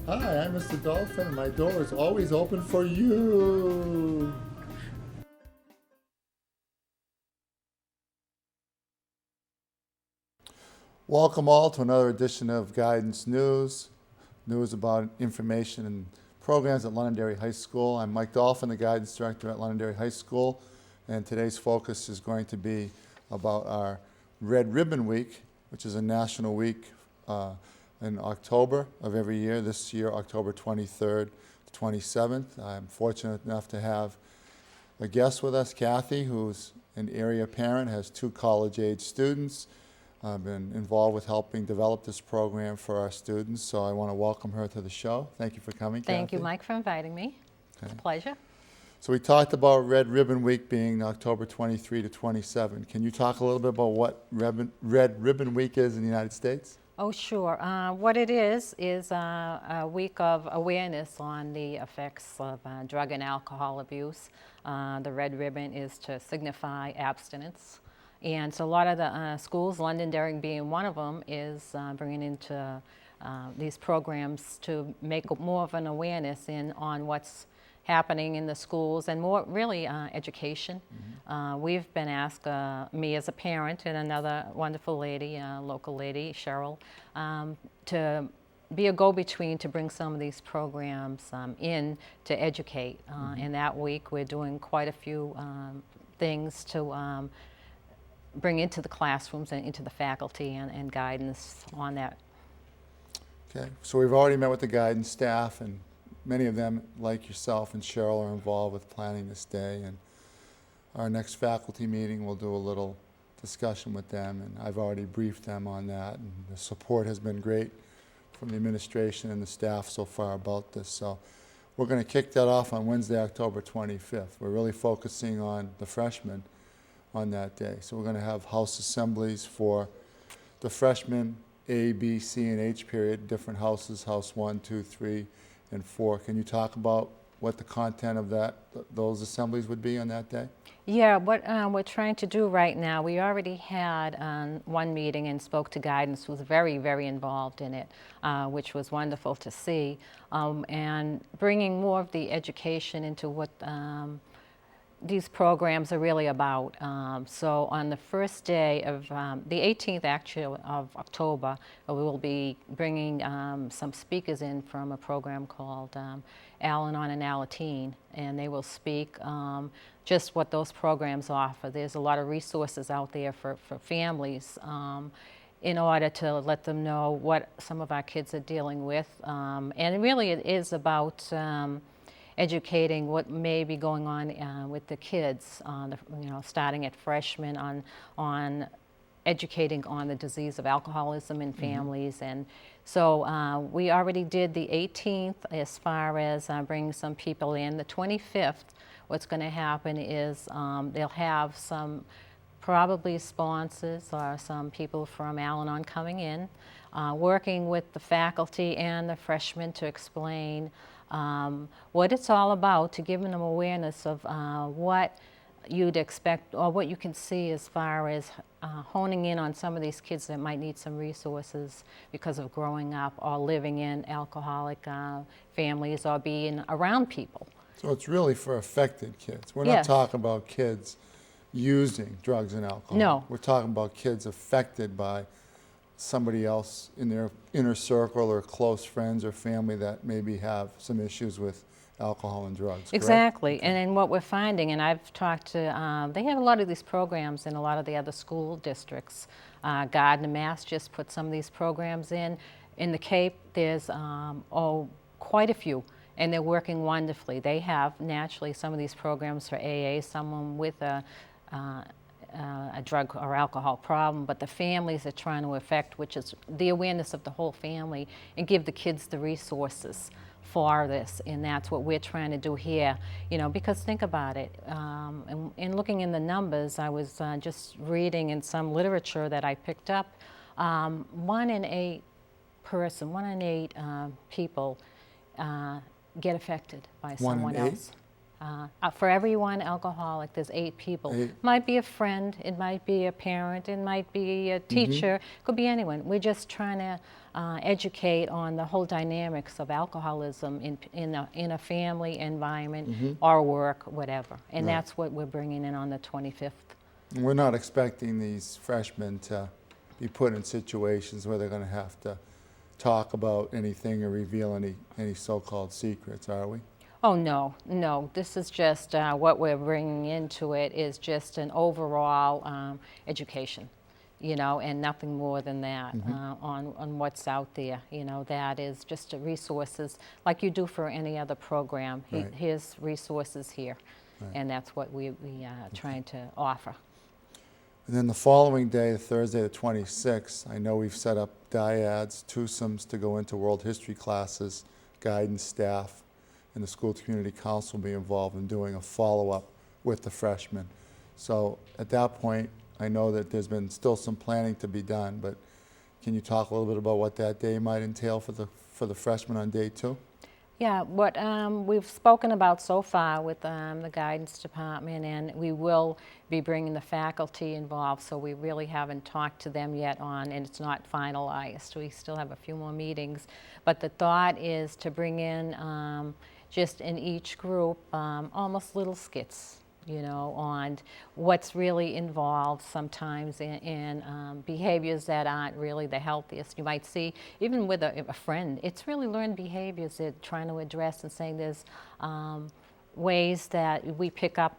Hi, I'm Mr. Dolphin, and my door is always open for you. Welcome all to another edition of Guidance News. News about information and programs at Londonderry High School. I'm Mike Dolphin, the Guidance Director at Londonderry High School, and today's focus is going to be about our Red Ribbon Week, which is a national week in October of every year. This year, October 23rd to 27th. I'm fortunate enough to have a guest with us, Kathi, who's an area parent, has 2 college-age students. I've been involved with helping develop this program for our students, so I want to welcome her to the show. Thank you for coming, Thank Kathi. you, Mike, for inviting me. It's a pleasure. So we talked about Red Ribbon Week being October 23 to 27. Can you talk a little bit about what Red Ribbon Week is in the United States? Oh, sure. What it is a week of awareness on the effects of drug and alcohol abuse. The red ribbon is to signify abstinence. And so a lot of the schools, Londonderry being one of them, is bringing into these programs to make more of an awareness on what's happening in the schools and more really education. We've been asked, me as a parent and another wonderful lady, local lady, Cheryl, to be a go-between to bring some of these programs in to educate. And that week we're doing quite a few things to bring into the classrooms and into the faculty and guidance on that. Okay, so we've already met with the guidance staff, and many of them, like yourself and Cheryl, are involved with planning this day. And our next faculty meeting, we'll do a little discussion with them, and I've already briefed them on that. And the support has been great from the administration and the staff so far about this. So we're going to kick that off on Wednesday, October 25th. We're really focusing on the freshmen on that day. So we're going to have house assemblies for the freshmen, A, B, C, and H period, different houses, house 1, 2, 3, and 4. Can you talk about what the content of those assemblies would be on that day? Yeah, what we're trying to do right now, we already had one meeting and spoke to guidance, who was very, very involved in it, which was wonderful to see, and bringing more of the education into what these programs are really about. So on the first day of the 18th actually of October, we will be bringing some speakers in from a program called Al-Anon and Al-Anon, and they will speak just what those programs offer. There's a lot of resources out there for families in order to let them know what some of our kids are dealing with. And really it is about educating what may be going on with the kids, starting at freshmen on educating on the disease of alcoholism in families. And so we already did the 18th as far as bringing some people in. The 25th, what's going to happen is they'll have some probably sponsors or some people from Al-Anon coming in, working with the faculty and the freshmen to explain what it's all about, to give them awareness of what you'd expect or what you can see as far as honing in on some of these kids that might need some resources because of growing up or living in alcoholic families or being around people. So it's really for affected kids. We're not talking about kids using drugs and alcohol. No. We're talking about kids affected by somebody else in their inner circle or close friends or family that maybe have some issues with alcohol and drugs. Correct? Exactly. Okay. And then what we're finding, and I've talked to, they have a lot of these programs in a lot of the other school districts. Gardner, Mass just put some of these programs in. In the Cape, there's quite a few, and they're working wonderfully. They have naturally some of these programs for AA, someone with a drug or alcohol problem, but the families are trying to affect, which is the awareness of the whole family, and give the kids the resources for this. And that's what we're trying to do here, because think about it, and looking in the numbers, I was just reading in some literature that I picked up, 1 in 8 people get affected by someone else. For every one alcoholic, there's 8 people. 8. Might be a friend, it might be a parent, it might be a teacher, could be anyone. We're just trying to educate on the whole dynamics of alcoholism in a family environment or work, whatever. And that's what we're bringing in on the 25th. And we're not expecting these freshmen to be put in situations where they're going to have to talk about anything or reveal any so-called secrets, are we? Oh, no, no. This is just what we're bringing into it is just an overall education, you know, and nothing more than that on what's out there. You know, that is just resources like you do for any other program. Here's resources here, and that's what we are trying to offer. And then the following day, Thursday the 26th, I know we've set up dyads, twosomes to go into world history classes, guidance staff, and the school community council will be involved in doing a follow-up with the freshmen. So at that point, I know that there's been still some planning to be done, but can you talk a little bit about what that day might entail for the freshmen on day 2? Yeah, what we've spoken about so far with the guidance department, and we will be bringing the faculty involved, so we really haven't talked to them yet on, and it's not finalized. We still have a few more meetings, but the thought is to bring in just in each group almost little skits, you know, on what's really involved sometimes in behaviors that aren't really the healthiest. You might see, even with a friend, it's really learned behaviors that trying to address and saying there's ways that we pick up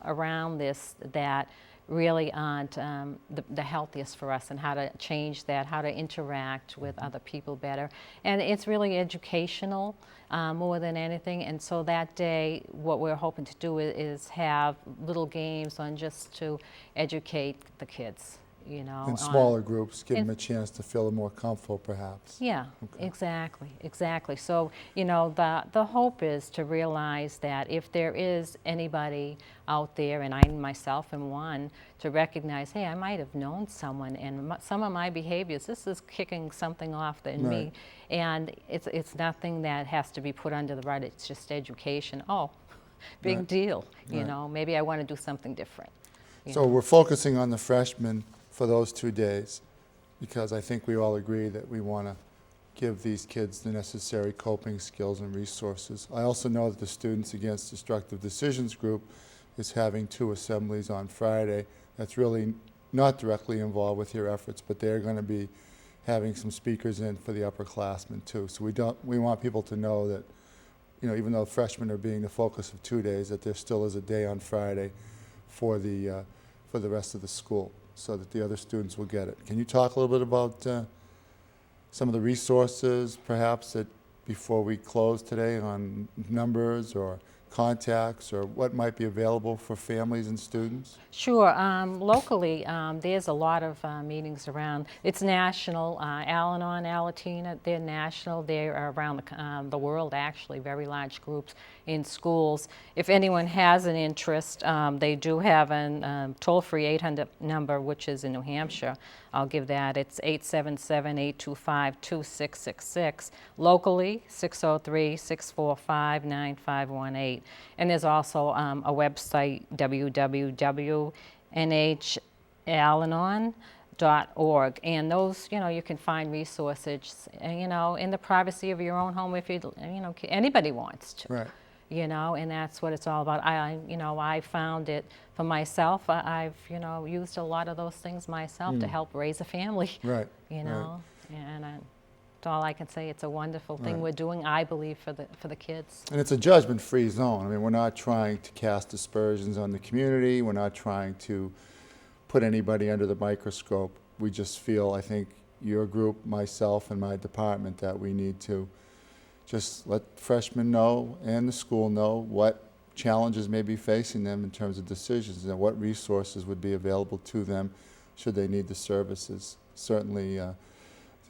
around this that really aren't the healthiest for us, and how to change that, how to interact with other people better. And it's really educational more than anything. And so that day, what we're hoping to do is have little games on just to educate the kids, you know. In smaller groups, give them a chance to feel more comfortable, perhaps. Yeah, exactly, exactly. So, you know, the hope is to realize that if there is anybody out there, and I myself am one, to recognize, hey, I might have known someone, and some of my behaviors, this is kicking something off in me, and it's nothing that has to be put under the rug. It's just education. Oh, big deal. You know, maybe I want to do something different. So we're focusing on the freshmen for those 2 days, because I think we all agree that we want to give these kids the necessary coping skills and resources. I also know that the Students Against Destructive Decisions group is having 2 assemblies on Friday. That's really not directly involved with your efforts, but they're going to be having some speakers in for the upperclassmen too. So we want people to know that, you know, even though freshmen are being the focus of 2 days, that there still is a day on Friday for the rest of the school, so that the other students will get it. Can you talk a little bit about some of the resources, perhaps, that before we close today, on numbers or contacts, or what might be available for families and students? Sure. Locally, there's a lot of meetings around. It's national. Al-Anon, Al-Latina, they're national. They're around the world, actually, very large groups in schools. If anyone has an interest, they do have a toll-free 800 number, which is in New Hampshire. I'll give that. It's 877-825-2666. Locally, 603-645-9518. And there's also a website, www.nhalanon.org. And those, you know, you can find resources, you know, in the privacy of your own home if you know, anybody wants to. Right. You know, and that's what it's all about. I found it for myself. I've, you know, used a lot of those things myself to help raise a family. Right. You know, and that's all I can say. It's a wonderful thing we're doing, I believe, for the kids. And it's a judgment-free zone. I mean, we're not trying to cast aspersions on the community. We're not trying to put anybody under the microscope. We just feel, I think, your group, myself, and my department, that we need to just let freshmen know and the school know what challenges may be facing them in terms of decisions, and what resources would be available to them should they need the services. Certainly to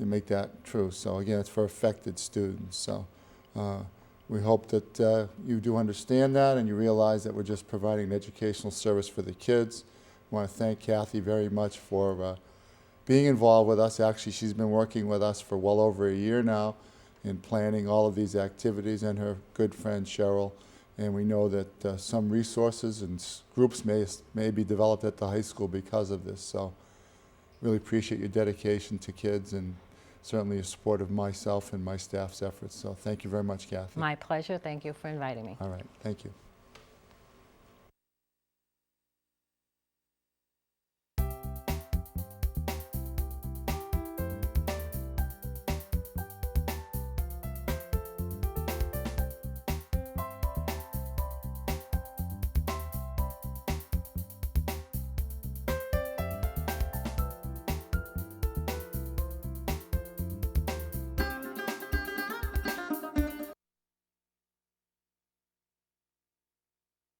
make that true. So again, it's for affected students. So we hope that you do understand that, and you realize that we're just providing an educational service for the kids. I want to thank Kathi very much for being involved with us. Actually, she's been working with us for well over a year now in planning all of these activities, and her good friend Cheryl And we know that some resources and groups may be developed at the high school because of this. So really appreciate your dedication to kids and certainly your support of myself and my staff's efforts. So thank you very much, Kathi. My pleasure. Thank you for inviting me. All right, thank you.